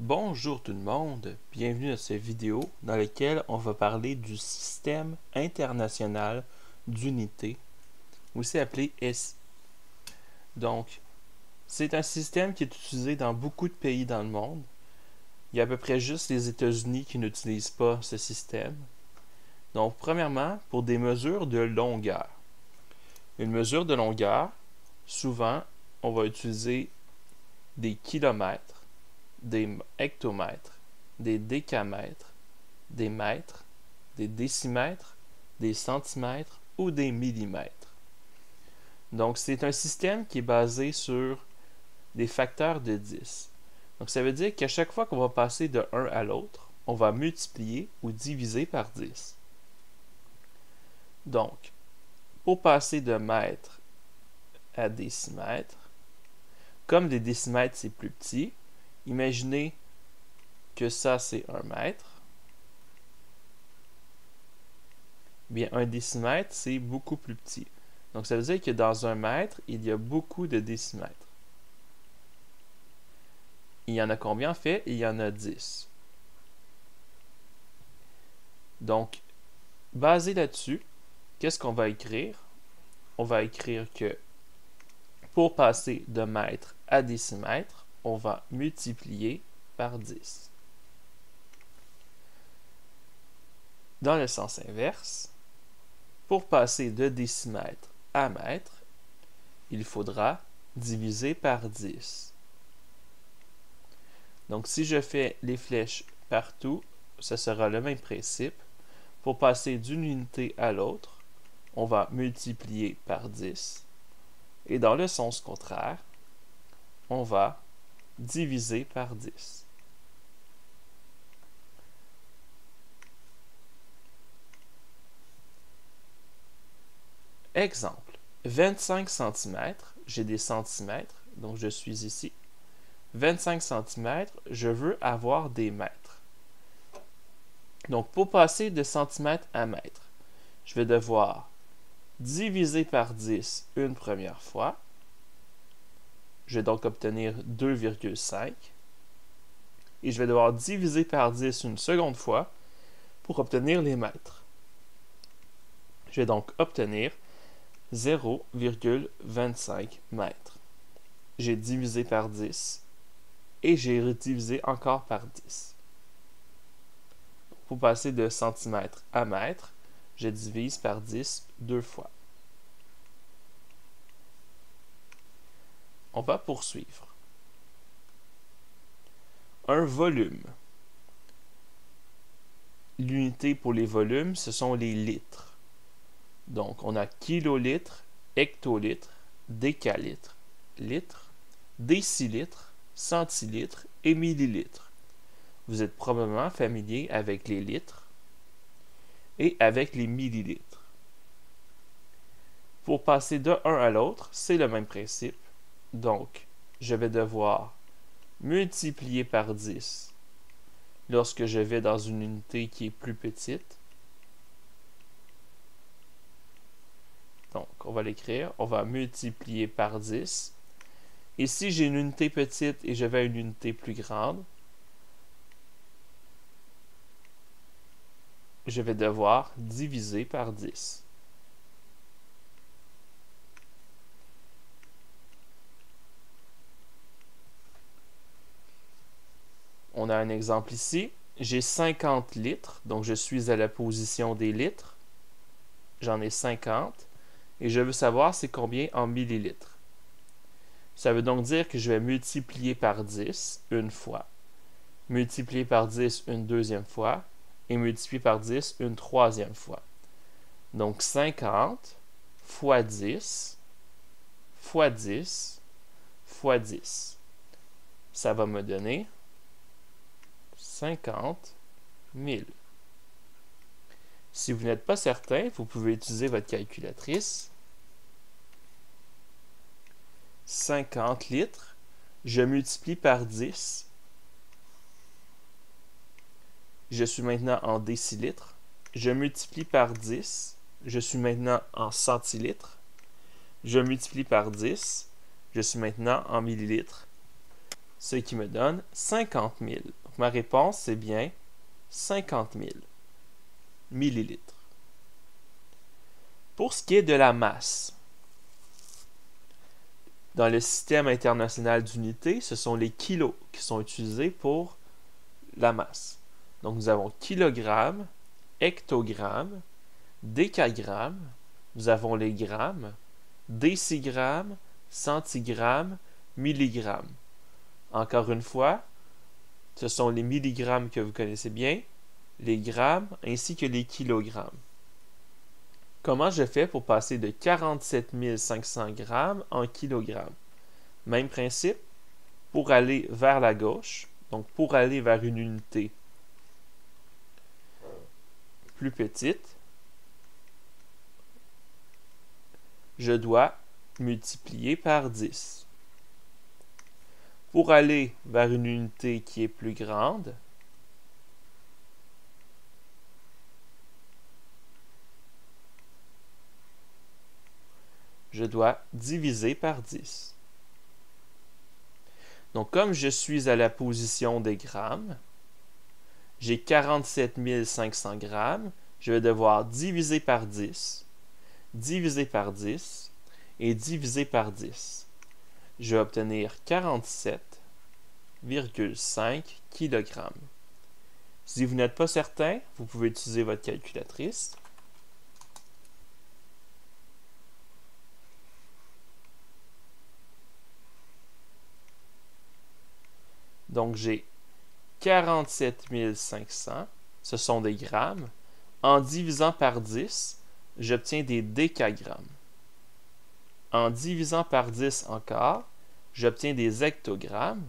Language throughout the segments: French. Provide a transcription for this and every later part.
Bonjour tout le monde, bienvenue à cette vidéo dans laquelle on va parler du système international d'unités, aussi appelé SI. Donc, c'est un système qui est utilisé dans beaucoup de pays dans le monde. Il y a à peu près juste les États-Unis qui n'utilisent pas ce système. Donc, premièrement, pour des mesures de longueur. Une mesure de longueur, souvent, on va utiliser des kilomètres, des hectomètres, des décamètres, des mètres, des décimètres, des centimètres ou des millimètres. Donc, c'est un système qui est basé sur des facteurs de 10. Donc, ça veut dire qu'à chaque fois qu'on va passer de 1 à l'autre, on va multiplier ou diviser par 10. Donc, pour passer de mètre à décimètre, comme des décimètres c'est plus petit, imaginez que ça c'est 1 mètre. Bien, un décimètre, c'est beaucoup plus petit. Donc, ça veut dire que dans 1 mètre, il y a beaucoup de décimètres. Il y en a combien en fait? Il y en a 10. Donc, basé là-dessus, qu'est-ce qu'on va écrire? On va écrire que pour passer de mètre à décimètre, on va multiplier par 10. Dans le sens inverse, pour passer de décimètre à mètre, il faudra diviser par 10. Donc, si je fais les flèches partout, ce sera le même principe. Pour passer d'une unité à l'autre, on va multiplier par 10. Et dans le sens contraire, on va diviser par 10. Exemple, 25 cm, j'ai des centimètres, donc je suis ici. 25 cm, je veux avoir des mètres. Donc, pour passer de centimètre à mètre, je vais devoir diviser par 10 une première fois. Je vais donc obtenir 2,5. Et je vais devoir diviser par 10 une seconde fois pour obtenir les mètres. Je vais donc obtenir 0,25 mètres. J'ai divisé par 10 et j'ai redivisé encore par 10. Pour passer de centimètre à mètre, je divise par 10 deux fois. On va poursuivre. Un volume. L'unité pour les volumes, ce sont les litres. Donc, on a kilolitres, hectolitres, décalitres, litres, décilitres, centilitres et millilitres. Vous êtes probablement familier avec les litres et avec les millilitres. Pour passer de un à l'autre, c'est le même principe. Donc, je vais devoir multiplier par 10 lorsque je vais dans une unité qui est plus petite. Donc, on va l'écrire. On va multiplier par 10. Et si j'ai une unité petite et je vais à une unité plus grande, je vais devoir diviser par 10. On a un exemple ici. J'ai 50 litres, donc je suis à la position des litres. J'en ai 50. Et je veux savoir c'est combien en millilitres. Ça veut donc dire que je vais multiplier par 10 une fois, multiplier par 10 une deuxième fois, et multiplier par 10 une troisième fois. Donc 50 fois 10 fois 10 fois 10. Ça va me donner 50 000. Si vous n'êtes pas certain, vous pouvez utiliser votre calculatrice. 50 litres, je multiplie par 10. Je suis maintenant en décilitres. Je multiplie par 10. Je suis maintenant en centilitres. Je multiplie par 10. Je suis maintenant en millilitres. ce qui me donne 50 000. Donc, ma réponse, c'est bien 50 000 millilitres. Pour ce qui est de la masse, dans le système international d'unités, ce sont les kilos qui sont utilisés pour la masse. Donc, nous avons kilogramme, hectogramme, décagramme, nous avons les grammes, décigramme, centigramme, milligramme. Encore une fois, ce sont les milligrammes que vous connaissez bien, les grammes ainsi que les kilogrammes. Comment je fais pour passer de 47 500 grammes en kilogrammes? Même principe, pour aller vers la gauche, donc pour aller vers une unité plus petite, je dois multiplier par 10. Pour aller vers une unité qui est plus grande, je dois diviser par 10. Donc, comme je suis à la position des grammes, j'ai 47 500 grammes, je vais devoir diviser par 10, diviser par 10 et diviser par 10. Je vais obtenir 47,5 kg. Si vous n'êtes pas certain, vous pouvez utiliser votre calculatrice. Donc, j'ai 47 500, ce sont des grammes. En divisant par 10, j'obtiens des décagrammes. En divisant par 10 encore, j'obtiens des hectogrammes.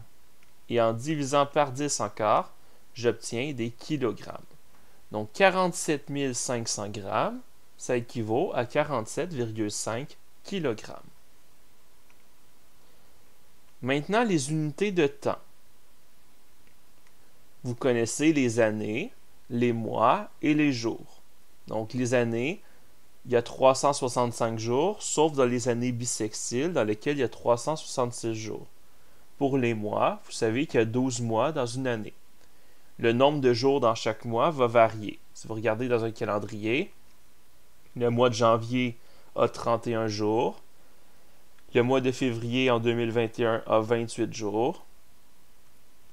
Et en divisant par 10 encore, j'obtiens des kilogrammes. Donc, 47 500 grammes, ça équivaut à 47,5 kilogrammes. Maintenant, les unités de temps. Vous connaissez les années, les mois et les jours. Donc, les années, il y a 365 jours, sauf dans les années bissextiles, dans lesquelles il y a 366 jours. Pour les mois, vous savez qu'il y a 12 mois dans une année. Le nombre de jours dans chaque mois va varier. Si vous regardez dans un calendrier, le mois de janvier a 31 jours. Le mois de février en 2021 a 28 jours.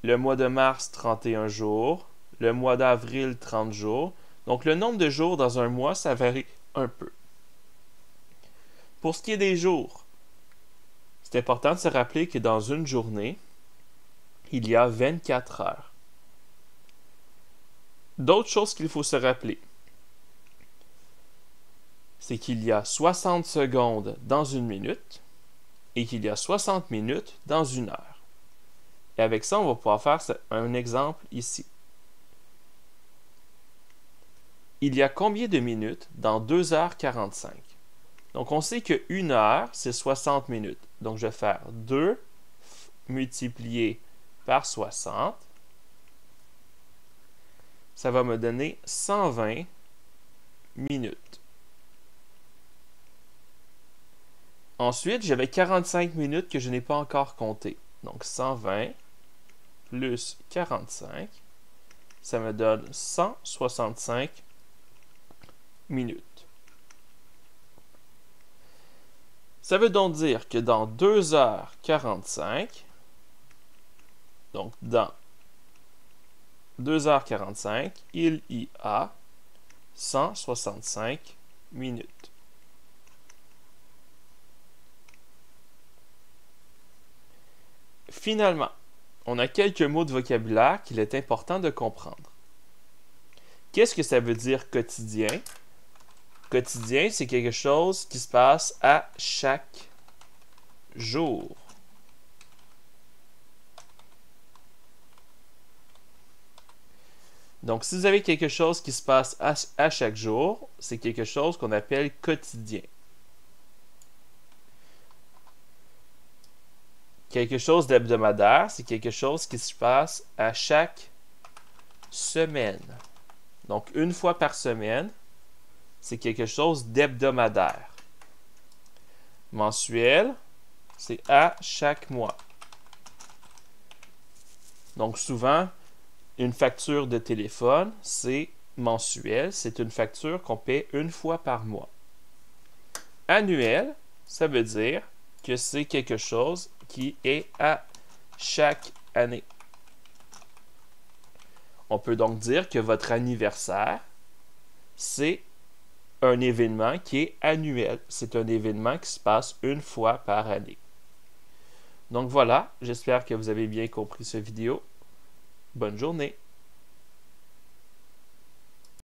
Le mois de mars, 31 jours. Le mois d'avril, 30 jours. Donc, le nombre de jours dans un mois, ça varie un peu. Pour ce qui est des jours, c'est important de se rappeler que dans une journée, il y a 24 heures. D'autres choses qu'il faut se rappeler, c'est qu'il y a 60 secondes dans une minute et qu'il y a 60 minutes dans une heure. Et avec ça, on va pouvoir faire un exemple ici. Il y a combien de minutes dans 2h45? Donc, on sait que 1 heure, c'est 60 minutes. Donc, je vais faire 2 multiplié par 60. Ça va me donner 120 minutes. Ensuite, j'avais 45 minutes que je n'ai pas encore comptées. Donc, 120 plus 45, ça me donne 165 minutes. Ça veut donc dire que dans 2h45, donc dans 2h45, il y a 165 minutes. Finalement, on a quelques mots de vocabulaire qu'il est important de comprendre. Qu'est-ce que ça veut dire quotidien? Quotidien, c'est quelque chose qui se passe à chaque jour. Donc, si vous avez quelque chose qui se passe à chaque jour, c'est quelque chose qu'on appelle quotidien. Quelque chose d'hebdomadaire, c'est quelque chose qui se passe à chaque semaine. Donc, une fois par semaine, c'est quelque chose d'hebdomadaire. Mensuel, c'est à chaque mois. Donc souvent, une facture de téléphone, c'est mensuel, c'est une facture qu'on paie une fois par mois. Annuel, ça veut dire que c'est quelque chose qui est à chaque année. On peut donc dire que votre anniversaire, c'est un événement qui est annuel. C'est un événement qui se passe une fois par année. Donc voilà, j'espère que vous avez bien compris cette vidéo. Bonne journée!